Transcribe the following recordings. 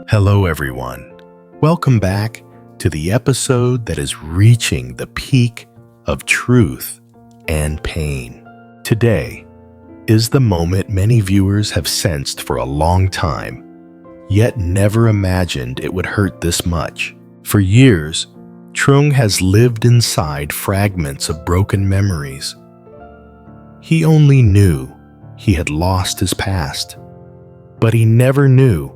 Hello everyone. Welcome back to the episode that is reaching the peak of truth and pain. Today is the moment many viewers have sensed for a long time, yet never imagined it would hurt this much. For years, Truong has lived inside fragments of broken memories. He only knew he had lost his past, but he never knew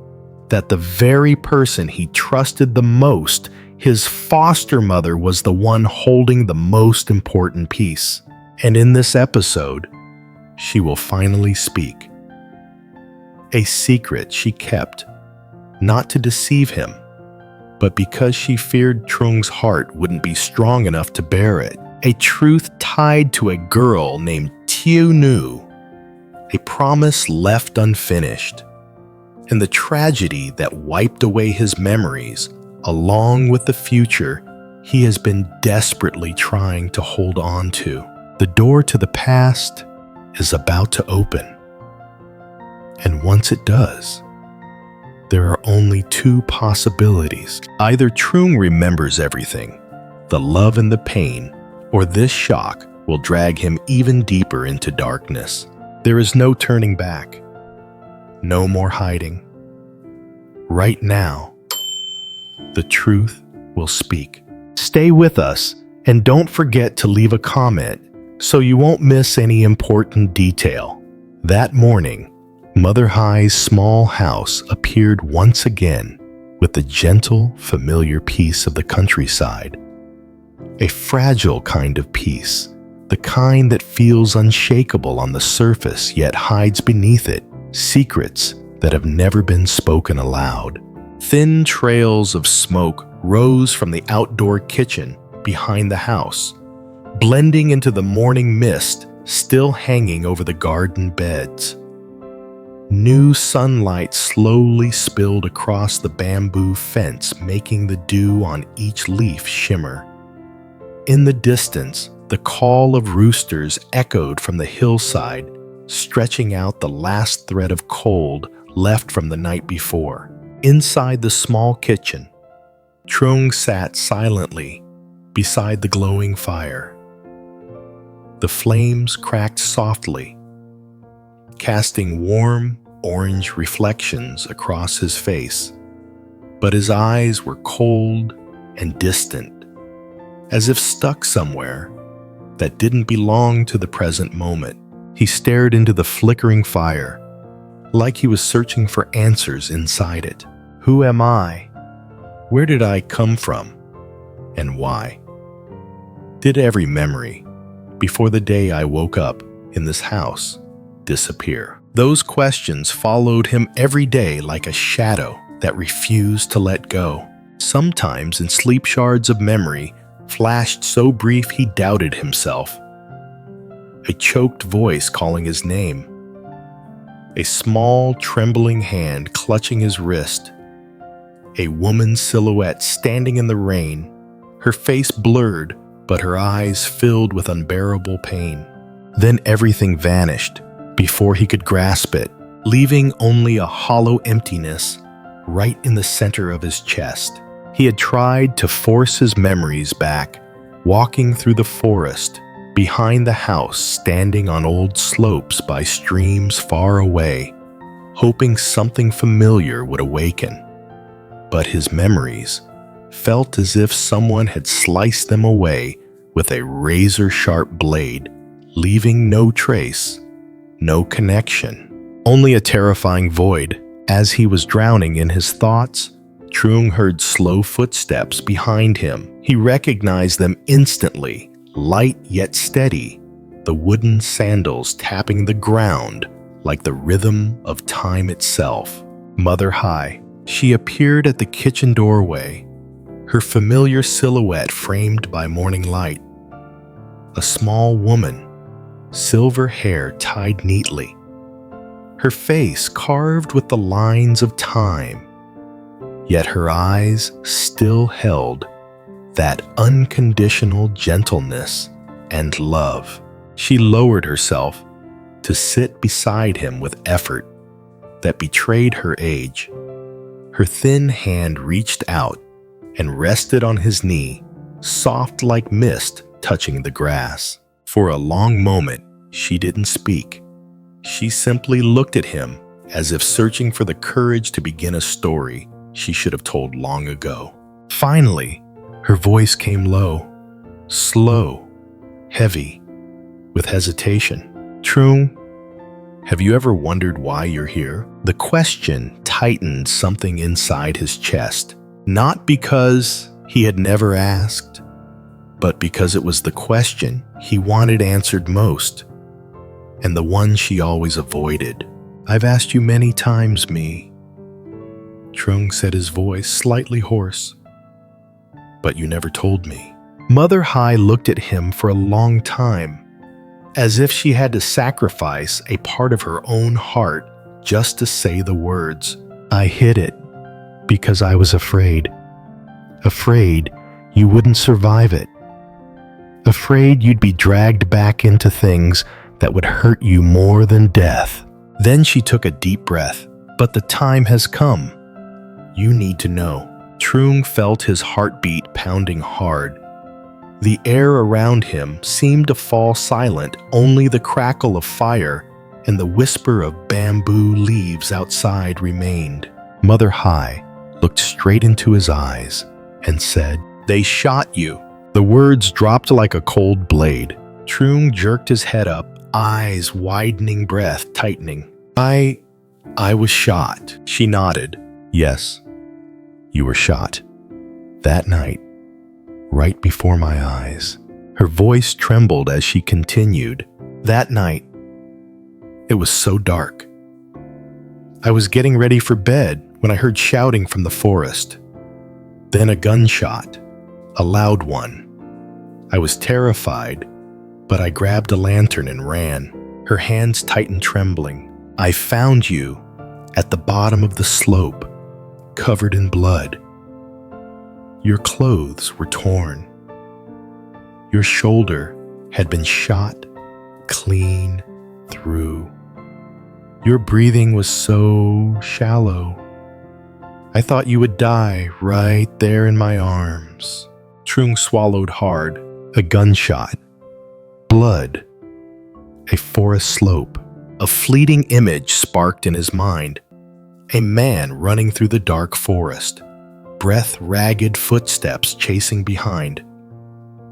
that the very person he trusted the most, his foster mother, was the one holding the most important piece. And in this episode, she will finally speak. A secret she kept, not to deceive him, but because she feared Truong's heart wouldn't be strong enough to bear it. A truth tied to a girl named Tieu, a promise left unfinished, and the tragedy that wiped away his memories, along with the future he has been desperately trying to hold on to. The door to the past is about to open. And once it does, there are only two possibilities. Either Truong remembers everything, the love and the pain, or this shock will drag him even deeper into darkness. There is no turning back. No more hiding. Right now, the truth will speak. Stay with us and don't forget to leave a comment so you won't miss any important detail. That morning, Mother Hai's small house appeared once again with the gentle, familiar peace of the countryside. A fragile kind of peace, the kind that feels unshakable on the surface yet hides beneath it secrets that have never been spoken aloud. Thin trails of smoke rose from the outdoor kitchen behind the house, blending into the morning mist still hanging over the garden beds. New sunlight slowly spilled across the bamboo fence, making the dew on each leaf shimmer. In the distance, the call of roosters echoed from the hillside, stretching out the last thread of cold left from the night before. Inside the small kitchen, Truong sat silently beside the glowing fire. The flames cracked softly, casting warm, orange reflections across his face, but his eyes were cold and distant, as if stuck somewhere that didn't belong to the present moment. He stared into the flickering fire, like he was searching for answers inside it. Who am I? Where did I come from? And why? Did every memory, before the day I woke up in this house, disappear? Those questions followed him every day like a shadow that refused to let go. Sometimes in sleep shards of memory flashed so brief he doubted himself. A choked voice calling his name. A small, trembling hand clutching his wrist. A woman's silhouette standing in the rain, her face blurred, but her eyes filled with unbearable pain. Then everything vanished before he could grasp it, leaving only a hollow emptiness right in the center of his chest. He had tried to force his memories back, walking through the forest, behind the house, standing on old slopes by streams far away, hoping something familiar would awaken. But his memories felt as if someone had sliced them away with a razor-sharp blade, leaving no trace, no connection, only a terrifying void. As he was drowning in his thoughts, Truong heard slow footsteps behind him. He recognized them instantly, light yet steady, the wooden sandals tapping the ground like the rhythm of time itself. Mother Hai. She appeared at the kitchen doorway, her familiar silhouette framed by morning light. A small woman, silver hair tied neatly, her face carved with the lines of time, yet her eyes still held that unconditional gentleness and love. She lowered herself to sit beside him with effort that betrayed her age. Her thin hand reached out and rested on his knee, soft like mist touching the grass. For a long moment, she didn't speak. She simply looked at him as if searching for the courage to begin a story she should have told long ago. Finally, her voice came low, slow, heavy, with hesitation. Truong, have you ever wondered why you're here? The question tightened something inside his chest, not because he had never asked, but because it was the question he wanted answered most, and the one she always avoided. I've asked you many times, me, Truong said, his voice slightly hoarse, but you never told me. Mother Hai looked at him for a long time, as if she had to sacrifice a part of her own heart just to say the words. I hid it because I was afraid. Afraid you wouldn't survive it. Afraid you'd be dragged back into things that would hurt you more than death. Then she took a deep breath. But the time has come. You need to know. Truong felt his heartbeat pounding hard. The air around him seemed to fall silent. Only the crackle of fire and the whisper of bamboo leaves outside remained. Mother Hai looked straight into his eyes and said, "They shot you." The words dropped like a cold blade. Truong jerked his head up, eyes widening, breath tightening. I was shot. She nodded. Yes, you were shot. That night, right before my eyes. Her voice trembled as she continued. That night, it was so dark. I was getting ready for bed when I heard shouting from the forest. Then a gunshot, a loud one. I was terrified, but I grabbed a lantern and ran. Her hands tightened, trembling. I found you at the bottom of the slope, covered in blood. Your clothes were torn. Your shoulder had been shot clean through. Your breathing was so shallow. I thought you would die right there in my arms. Truong swallowed hard. A gunshot. Blood. A forest slope. A fleeting image sparked in his mind. A man running through the dark forest. Breath-ragged footsteps chasing behind.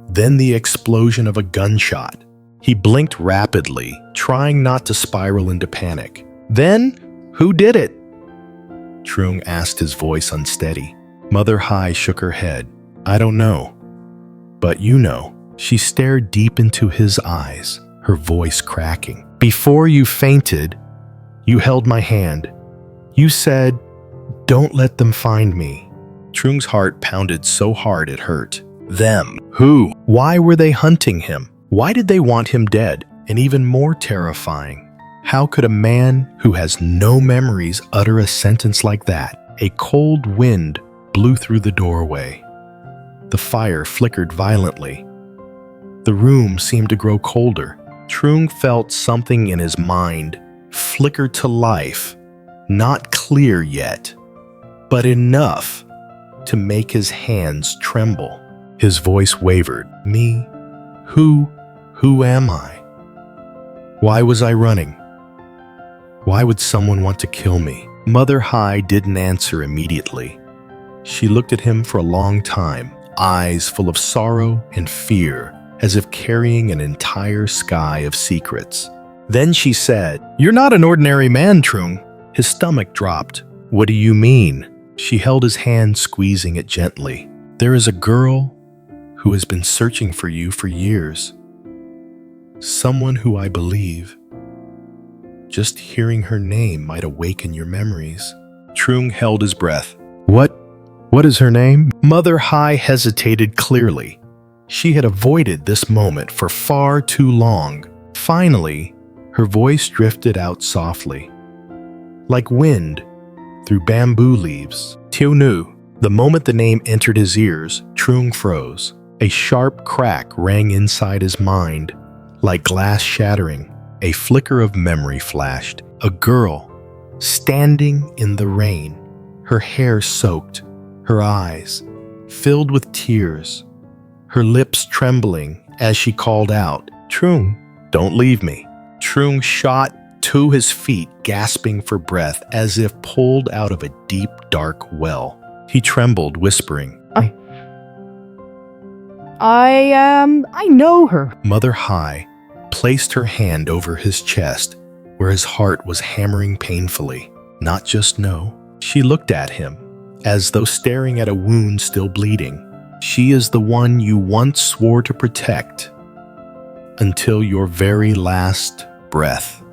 Then the explosion of a gunshot. He blinked rapidly, trying not to spiral into panic. Then, who did it? Truong asked, his voice unsteady. Mother Hai shook her head. I don't know. But you know. She stared deep into his eyes, her voice cracking. Before you fainted, you held my hand. You said, don't let them find me. Truong's heart pounded so hard it hurt. Them. Who? Why were they hunting him? Why did they want him dead? And even more terrifying, how could a man who has no memories utter a sentence like that? A cold wind blew through the doorway. The fire flickered violently. The room seemed to grow colder. Truong felt something in his mind flicker to life, not clear yet, but enough to make his hands tremble. His voice wavered. Me? Who am I? Why was I running? Why would someone want to kill me? Mother Hai didn't answer immediately. She looked at him for a long time, eyes full of sorrow and fear, as if carrying an entire sky of secrets. Then she said, You're not an ordinary man, Truong. His stomach dropped. What do you mean? She held his hand, squeezing it gently. There is a girl who has been searching for you for years. Someone who I believe. Just hearing her name might awaken your memories. Truong held his breath. What is her name? Mother Hai hesitated clearly. She had avoided this moment for far too long. Finally, her voice drifted out softly. Like wind through bamboo leaves. Tieu. The moment the name entered his ears, Truong froze. A sharp crack rang inside his mind, like glass shattering. A flicker of memory flashed. A girl, standing in the rain, her hair soaked, her eyes filled with tears, her lips trembling as she called out, "Truong, don't leave me." Truong shot to his feet, gasping for breath as if pulled out of a deep, dark well. He trembled, whispering, I know her. Mother Hai placed her hand over his chest, where his heart was hammering painfully. Not just no. She looked at him, as though staring at a wound still bleeding. She is the one you once swore to protect until your very last breath.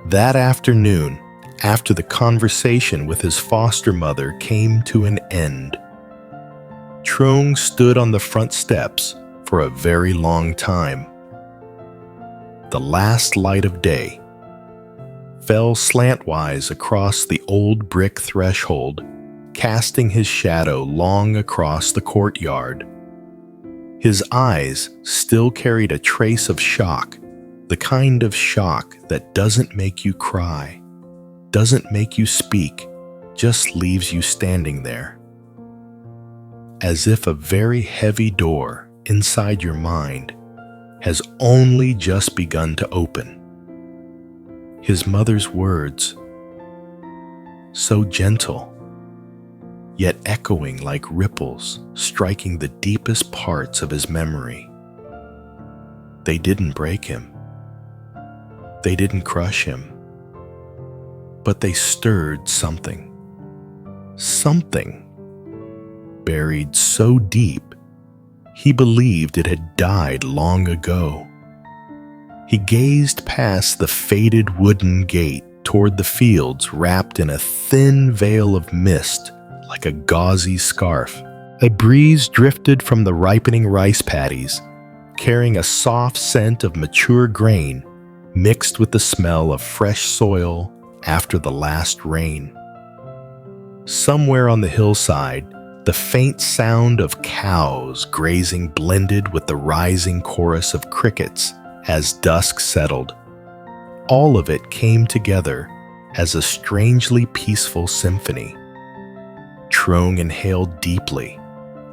That afternoon, after the conversation with his foster mother came to an end, Truong stood on the front steps for a very long time. The last light of day fell slantwise across the old brick threshold, casting his shadow long across the courtyard. His eyes still carried a trace of shock, the kind of shock that doesn't make you cry, doesn't make you speak, just leaves you standing there. As if a very heavy door inside your mind has only just begun to open. His mother's words, so gentle, yet echoing like ripples striking the deepest parts of his memory. They didn't break him. They didn't crush him. But they stirred something. Something buried so deep, he believed it had died long ago. He gazed past the faded wooden gate toward the fields wrapped in a thin veil of mist like a gauzy scarf. A breeze drifted from the ripening rice paddies, carrying a soft scent of mature grain mixed with the smell of fresh soil after the last rain. Somewhere on the hillside, the faint sound of cows grazing blended with the rising chorus of crickets as dusk settled. All of it came together as a strangely peaceful symphony. Truong inhaled deeply,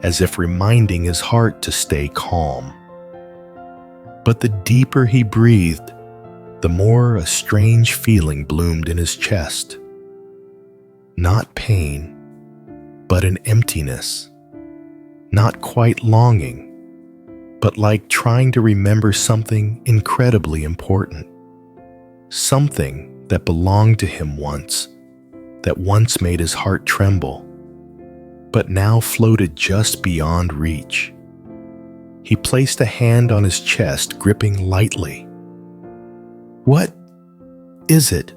as if reminding his heart to stay calm. But the deeper he breathed, the more a strange feeling bloomed in his chest. Not pain, but an emptiness. Not quite longing, but like trying to remember something incredibly important. Something that belonged to him once, that once made his heart tremble, but now floated just beyond reach. He placed a hand on his chest, gripping lightly. What is it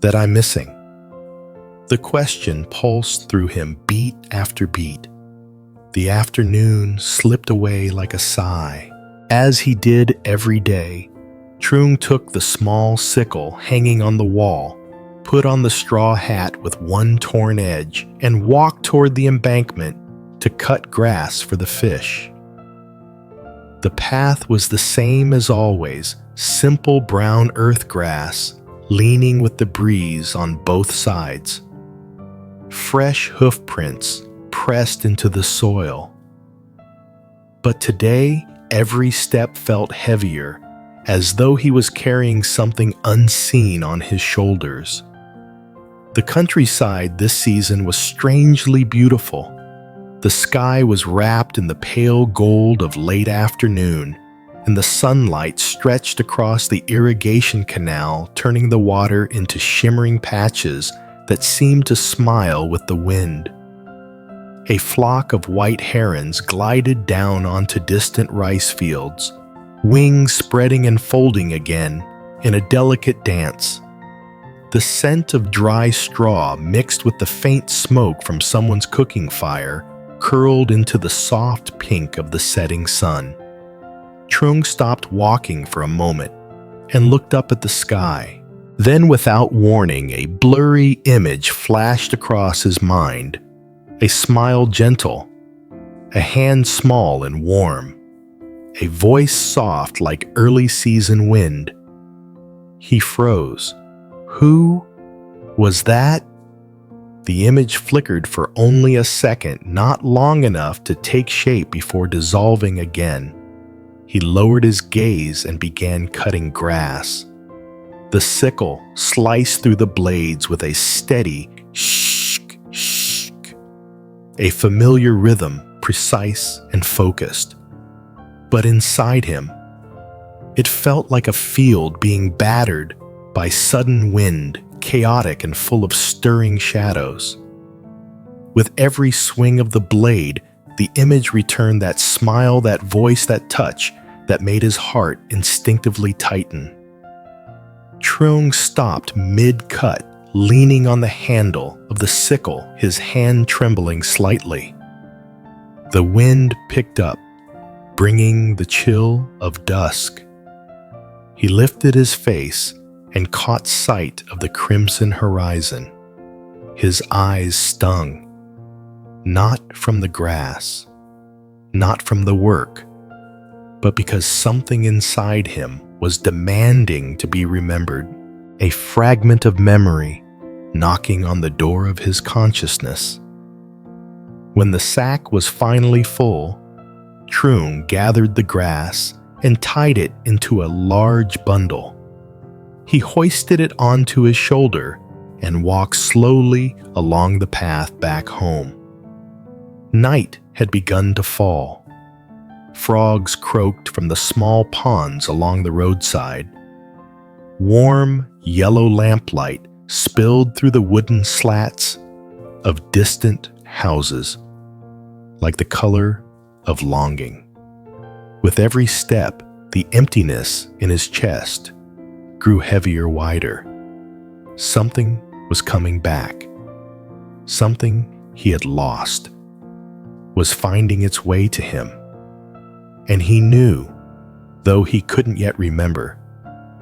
that I'm missing? The question pulsed through him beat after beat. The afternoon slipped away like a sigh. As he did every day, Truong took the small sickle hanging on the wall, put on the straw hat with one torn edge, and walked toward the embankment to cut grass for the fish. The path was the same as always, simple brown earth grass, leaning with the breeze on both sides. Fresh hoof prints pressed into the soil. But today, every step felt heavier, as though he was carrying something unseen on his shoulders. The countryside this season was strangely beautiful. The sky was wrapped in the pale gold of late afternoon, and the sunlight stretched across the irrigation canal, turning the water into shimmering patches that seemed to smile with the wind. A flock of white herons glided down onto distant rice fields, wings spreading and folding again in a delicate dance. The scent of dry straw mixed with the faint smoke from someone's cooking fire curled into the soft pink of the setting sun. Truong stopped walking for a moment and looked up at the sky. Then, without warning, a blurry image flashed across his mind. A smile gentle, a hand small and warm, a voice soft like early season wind. He froze. Who was that? The image flickered for only a second, not long enough to take shape before dissolving again. He lowered his gaze and began cutting grass. The sickle sliced through the blades with a steady shk, shk, a familiar rhythm, precise and focused. But inside him, it felt like a field being battered by sudden wind, chaotic and full of stirring shadows. With every swing of the blade, the image returned that smile, that voice, that touch that made his heart instinctively tighten. Truong stopped mid-cut, leaning on the handle of the sickle, his hand trembling slightly. The wind picked up, bringing the chill of dusk. He lifted his face and caught sight of the crimson horizon. His eyes stung, not from the grass, not from the work, but because something inside him was demanding to be remembered, a fragment of memory knocking on the door of his consciousness. When the sack was finally full, Truong gathered the grass and tied it into a large bundle. He hoisted it onto his shoulder and walked slowly along the path back home. Night had begun to fall. Frogs croaked from the small ponds along the roadside. Warm, yellow lamplight spilled through the wooden slats of distant houses, like the color of longing. With every step, the emptiness in his chest grew heavier, wider. Something was coming back. Something he had lost was finding its way to him. And he knew, though he couldn't yet remember,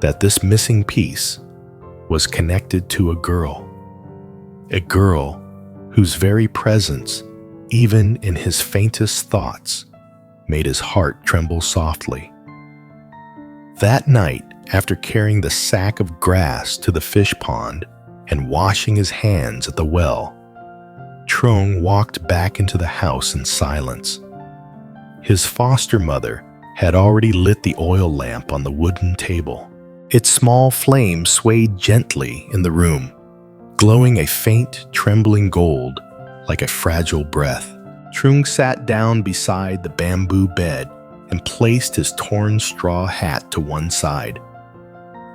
that this missing piece was connected to a girl whose very presence, even in his faintest thoughts, made his heart tremble softly. That night, after carrying the sack of grass to the fish pond and washing his hands at the well, Truong walked back into the house in silence. His foster mother had already lit the oil lamp on the wooden table. Its small flame swayed gently in the room, glowing a faint, trembling gold like a fragile breath. Truong sat down beside the bamboo bed and placed his torn straw hat to one side.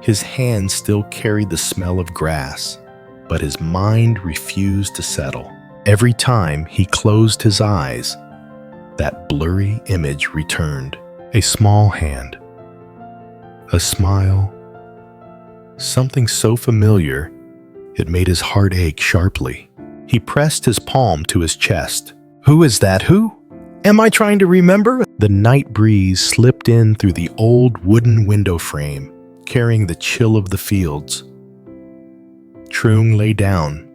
His hand still carried the smell of grass, but his mind refused to settle. Every time he closed his eyes, that blurry image returned. A small hand, a smile, something so familiar it made his heart ache sharply. He pressed his palm to his chest. Who is that? Who? Am I trying to remember? The night breeze slipped in through the old wooden window frame, carrying the chill of the fields. Truong lay down,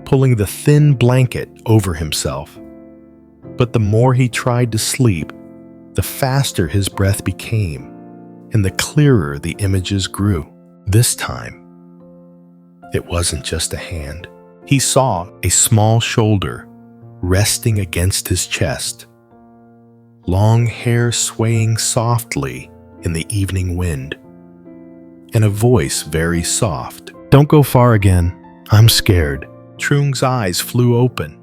pulling the thin blanket over himself. But the more he tried to sleep, the faster his breath became, and the clearer the images grew. This time, it wasn't just a hand. He saw a small shoulder resting against his chest, long hair swaying softly in the evening wind, and a voice very soft. Don't go far again. I'm scared. Truong's eyes flew open.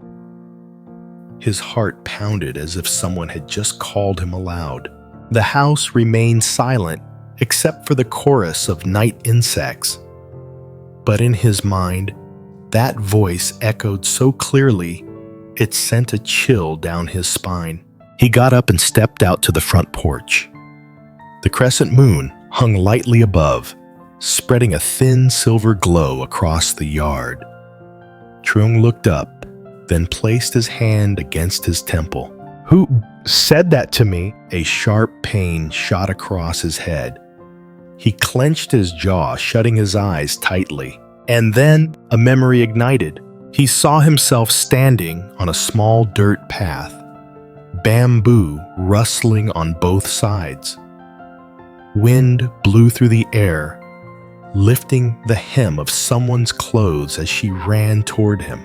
His heart pounded as if someone had just called him aloud. The house remained silent except for the chorus of night insects. But in his mind, that voice echoed so clearly, it sent a chill down his spine. He got up and stepped out to the front porch. The crescent moon hung lightly above, spreading a thin silver glow across the yard. Truong looked up, then placed his hand against his temple. Who said that to me? A sharp pain shot across his head. He clenched his jaw, shutting his eyes tightly. And then a memory ignited. He saw himself standing on a small dirt path, bamboo rustling on both sides. Wind blew through the air, lifting the hem of someone's clothes as she ran toward him.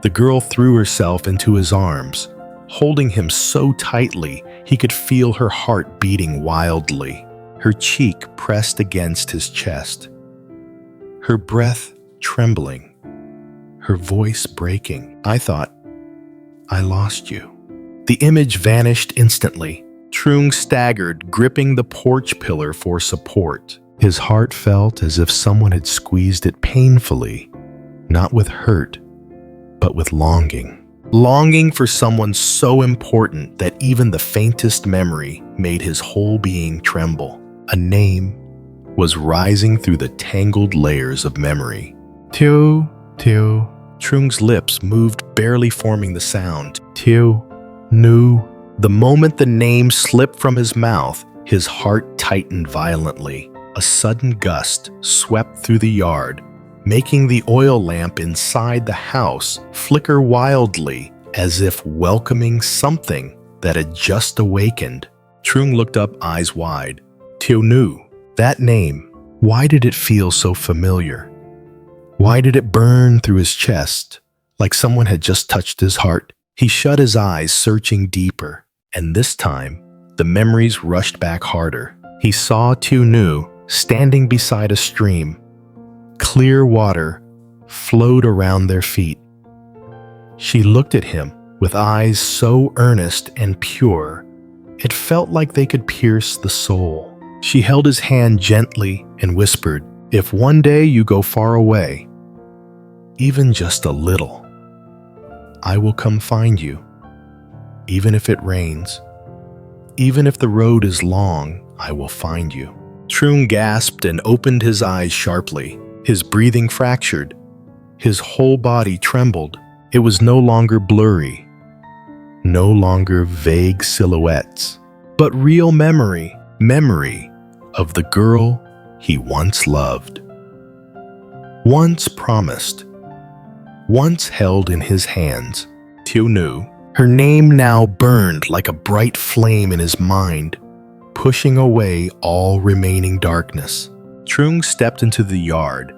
The girl threw herself into his arms, holding him so tightly he could feel her heart beating wildly, her cheek pressed against his chest, her breath trembling, her voice breaking. I thought, I lost you. The image vanished instantly. Truong staggered, gripping the porch pillar for support. His heart felt as if someone had squeezed it painfully, not with hurt, but with longing. Longing for someone so important that even the faintest memory made his whole being tremble. A name was rising through the tangled layers of memory. Tieu, Tieu. Truong's lips moved, barely forming the sound. Tieu, The moment the name slipped from his mouth, his heart tightened violently. A sudden gust swept through the yard, making the oil lamp inside the house flicker wildly as if welcoming something that had just awakened. Truong looked up, eyes wide. Tieu, that name, why did it feel so familiar? Why did it burn through his chest, like someone had just touched his heart? He shut his eyes, searching deeper, and this time, the memories rushed back harder. He saw Tunu standing beside a stream. Clear water flowed around their feet. She looked at him with eyes so earnest and pure, it felt like they could pierce the soul. She held his hand gently and whispered, "If one day you go far away, even just a little, I will come find you. Even if it rains, even if the road is long, I will find you." Truong gasped and opened his eyes sharply. His breathing fractured. His whole body trembled. It was no longer blurry, no longer vague silhouettes, but real memory of the girl he once loved, once promised, once held in his hands. Tunu, her name now burned like a bright flame in his mind, pushing away all remaining darkness. Truong stepped into the yard,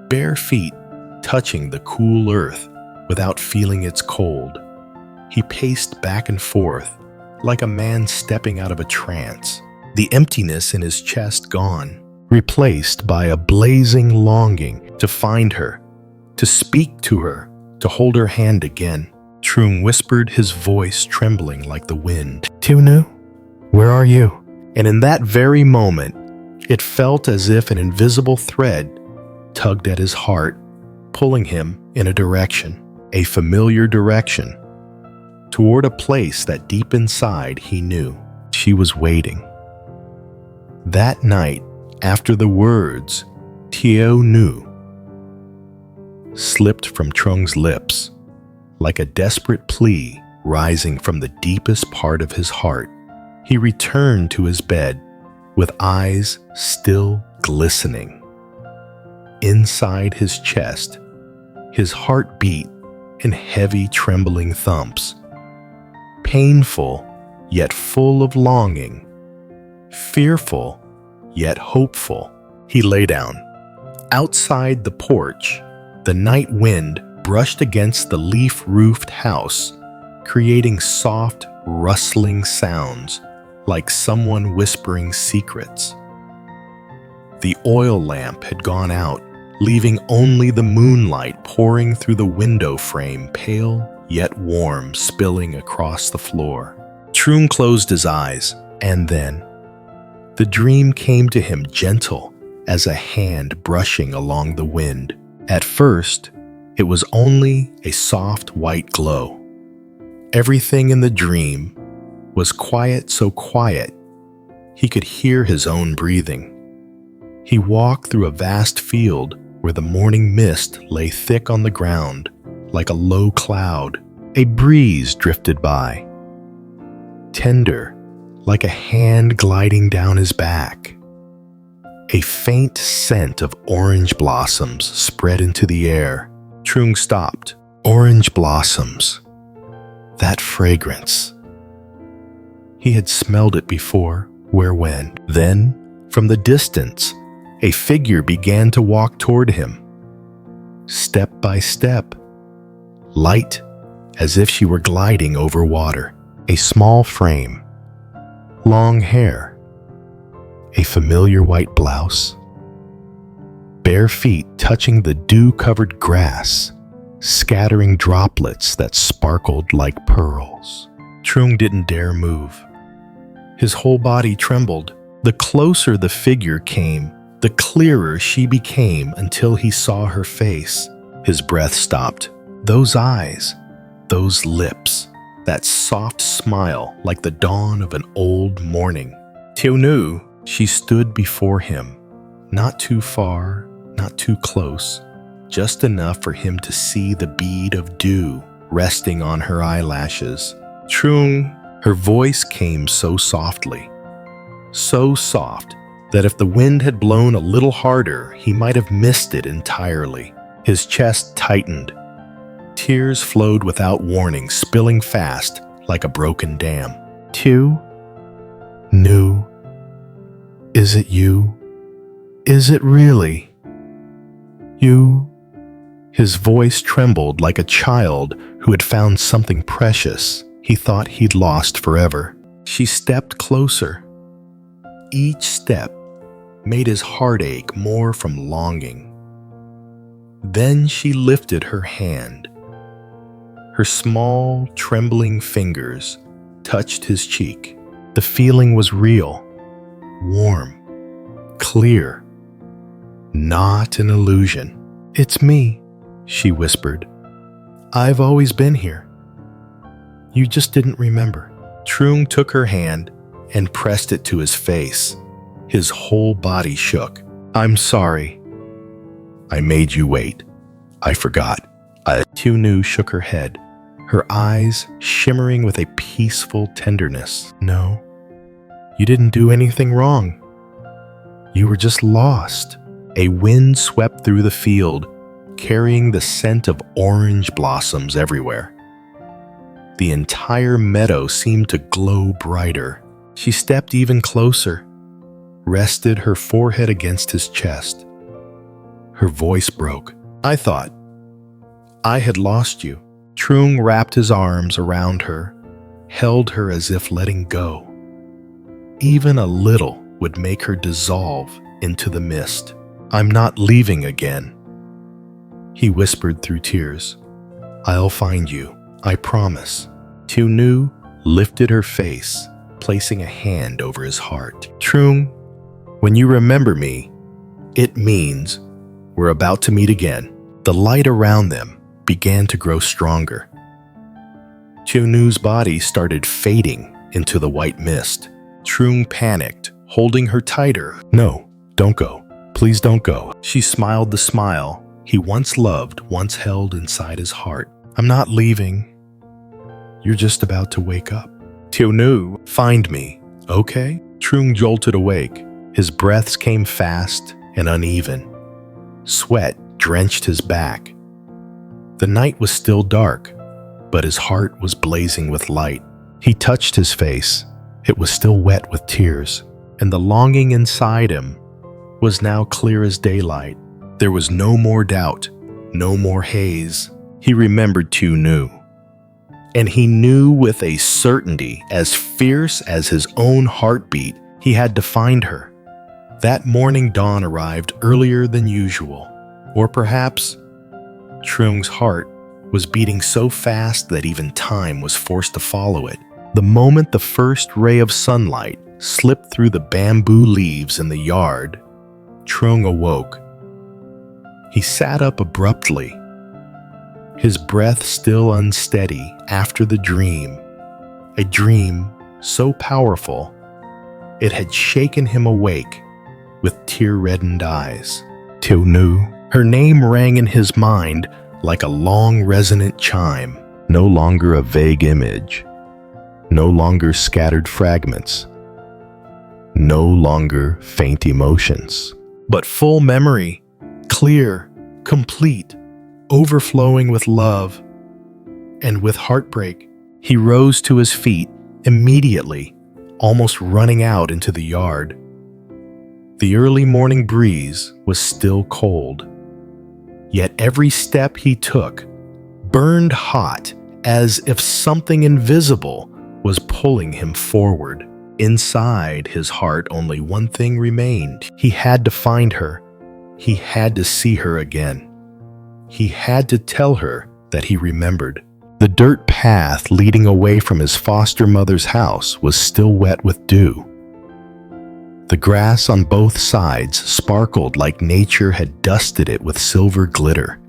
bare feet touching the cool earth without feeling its cold. He paced back and forth like a man stepping out of a trance, the emptiness in his chest gone, replaced by a blazing longing to find her, to speak to her, to hold her hand again. Truong whispered, his voice trembling like the wind. "Tunu, where are you?" And in that very moment, it felt as if an invisible thread tugged at his heart, pulling him in a direction, a familiar direction, toward a place that deep inside he knew. She was waiting. That night, after the words, "Tieu" slipped from Truong's lips, like a desperate plea rising from the deepest part of his heart, he returned to his bed with eyes still glistening. Inside his chest, his heart beat in heavy trembling thumps, painful yet full of longing, fearful yet hopeful. He lay down. Outside the porch, the night wind brushed against the leaf-roofed house, creating soft, rustling sounds like someone whispering secrets. The oil lamp had gone out, leaving only the moonlight pouring through the window frame, pale yet warm, spilling across the floor. Truong closed his eyes, and then the dream came to him gentle as a hand brushing along the wind. At first, it was only a soft white glow. Everything in the dream was quiet, so quiet he could hear his own breathing. He walked through a vast field where the morning mist lay thick on the ground like a low cloud. A breeze drifted by, tender like a hand gliding down his back. A faint scent of orange blossoms spread into the air. Truong stopped. Orange blossoms. That fragrance. He had smelled it before. Where, when? Then, from the distance, a figure began to walk toward him. Step by step, light as if she were gliding over water. A small frame, long hair, a familiar white blouse, bare feet touching the dew-covered grass, scattering droplets that sparkled like pearls. Truong didn't dare move. His whole body trembled. The closer the figure came, the clearer she became until he saw her face. His breath stopped. Those eyes, those lips, that soft smile like the dawn of an old morning. Tieu, she stood before him, not too far, not too close, just enough for him to see the bead of dew resting on her eyelashes. Truong, her voice came so softly, so soft that if the wind had blown a little harder, he might have missed it entirely. His chest tightened. Tears flowed without warning, spilling fast like a broken dam. Tieu? Nu? Is it you? Is it really? You? His voice trembled like a child who had found something precious he thought he'd lost forever. She stepped closer. Each step made his heart ache more from longing. Then she lifted her hand. Her small, trembling fingers touched his cheek. The feeling was real, warm, clear, not an illusion. "It's me," she whispered. "I've always been here. You just didn't remember." Truong took her hand and pressed it to his face. His whole body shook. "I'm sorry. I made you wait. I forgot." Tieu shook her head, her eyes shimmering with a peaceful tenderness. "No, you didn't do anything wrong. You were just lost." A wind swept through the field, carrying the scent of orange blossoms everywhere. The entire meadow seemed to glow brighter. She stepped even closer, rested her forehead against his chest. Her voice broke. "I thought I had lost you." Truong wrapped his arms around her, held her as if letting go. Even a little would make her dissolve into the mist. "I'm not leaving again," he whispered through tears. "I'll find you, I promise." Tieu lifted her face, placing a hand over his heart. "Truong, when you remember me, it means we're about to meet again." The light around them began to grow stronger. Tieu's body started fading into the white mist. Truong panicked, holding her tighter. "No, don't go. Please don't go." She smiled the smile he once loved, once held inside his heart. "I'm not leaving. You're just about to wake up." "Tieu, find me, okay?" Truong jolted awake. His breaths came fast and uneven. Sweat drenched his back. The night was still dark, but his heart was blazing with light. He touched his face. It was still wet with tears, and the longing inside him was now clear as daylight. There was no more doubt, no more haze. He remembered Tieu, and he knew with a certainty as fierce as his own heartbeat he had to find her. That morning dawn arrived earlier than usual, or perhaps Truong's heart was beating so fast that even time was forced to follow it. The moment the first ray of sunlight slipped through the bamboo leaves in the yard, Truong awoke. He sat up abruptly, his breath still unsteady after the dream, a dream so powerful it had shaken him awake with tear-reddened eyes. Tieu. Her name rang in his mind like a long resonant chime, no longer a vague image, no longer scattered fragments, no longer faint emotions, but full memory, clear, complete, overflowing with love and with heartbreak. He rose to his feet immediately, almost running out into the yard. The early morning breeze was still cold, yet every step he took burned hot, as if something invisible was pulling him forward. Inside his heart, only one thing remained. He had to find her. He had to see her again. He had to tell her that he remembered. The dirt path leading away from his foster mother's house was still wet with dew. The grass on both sides sparkled like nature had dusted it with silver glitter.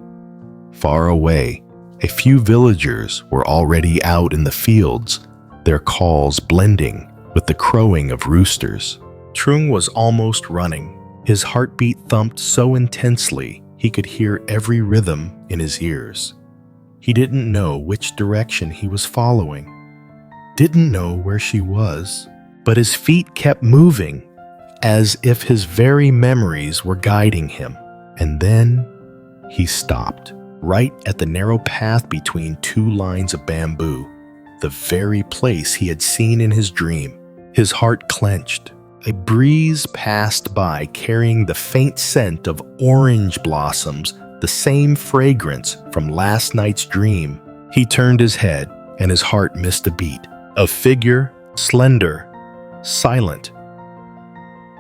Far away, a few villagers were already out in the fields, their calls blending with the crowing of roosters. Truong was almost running. His heartbeat thumped so intensely he could hear every rhythm in his ears. He didn't know which direction he was following, didn't know where she was, but his feet kept moving as if his very memories were guiding him. And then he stopped, right at the narrow path between two lines of bamboo, the very place he had seen in his dream. His heart clenched. A breeze passed by carrying the faint scent of orange blossoms, the same fragrance from last night's dream. He turned his head and his heart missed a beat. A figure, slender, silent,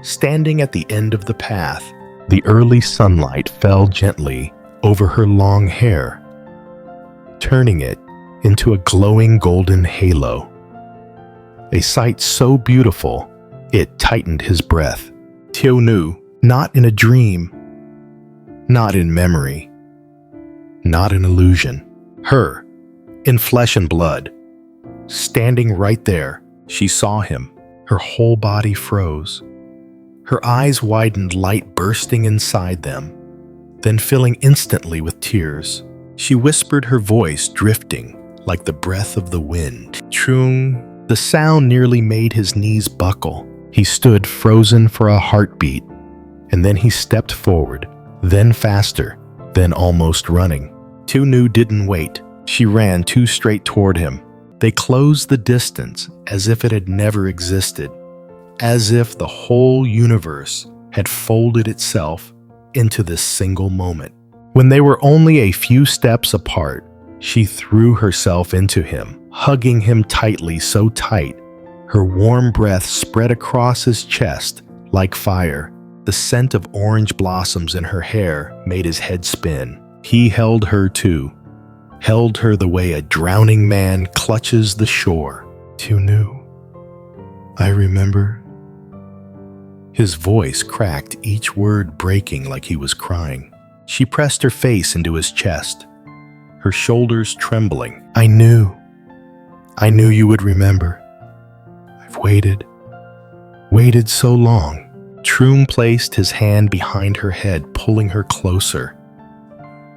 standing at the end of the path. The early sunlight fell gently over her long hair, turning it into a glowing golden halo. A sight so beautiful, it tightened his breath. Tieu, not in a dream, not in memory, not an illusion. Her, in flesh and blood, standing right there. She saw him. Her whole body froze. Her eyes widened, light bursting inside them, then filling instantly with tears. She whispered, her voice drifting like the breath of the wind. Truong. The sound nearly made his knees buckle. He stood frozen for a heartbeat, and then he stepped forward, then faster, then almost running. Tunu didn't wait. She ran too straight toward him. They closed the distance as if it had never existed, as if the whole universe had folded itself into this single moment. When they were only a few steps apart, she threw herself into him, hugging him tightly, so tight, her warm breath spread across his chest like fire. The scent of orange blossoms in her hair made his head spin. He held her too, held her the way a drowning man clutches the shore. Tunu, I remember. His voice cracked, each word breaking like he was crying. She pressed her face into his chest, her shoulders trembling. I knew you would remember. I've waited so long. Truong placed his hand behind her head, pulling her closer.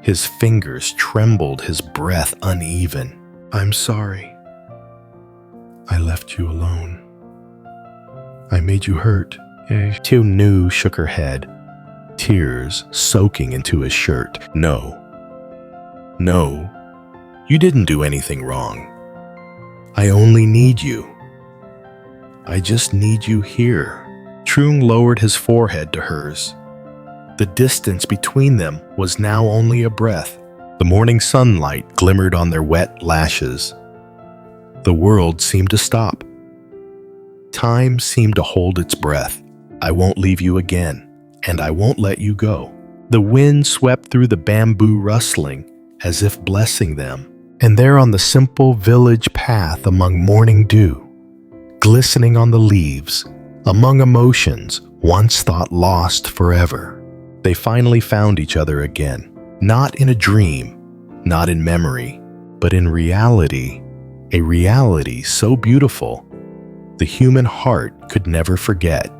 His fingers trembled, his breath uneven. I'm sorry. I left you alone. I made you hurt. Tunu shook her head, tears soaking into his shirt. No, you didn't do anything wrong. I only need you. I just need you here. Truong lowered his forehead to hers. The distance between them was now only a breath. The morning sunlight glimmered on their wet lashes. The world seemed to stop. Time seemed to hold its breath. I won't leave you again, and I won't let you go. The wind swept through the bamboo, rustling as if blessing them. And there on the simple village path, among morning dew, glistening on the leaves, among emotions once thought lost forever, they finally found each other again. Not in a dream, not in memory, but in reality, a reality so beautiful the human heart could never forget.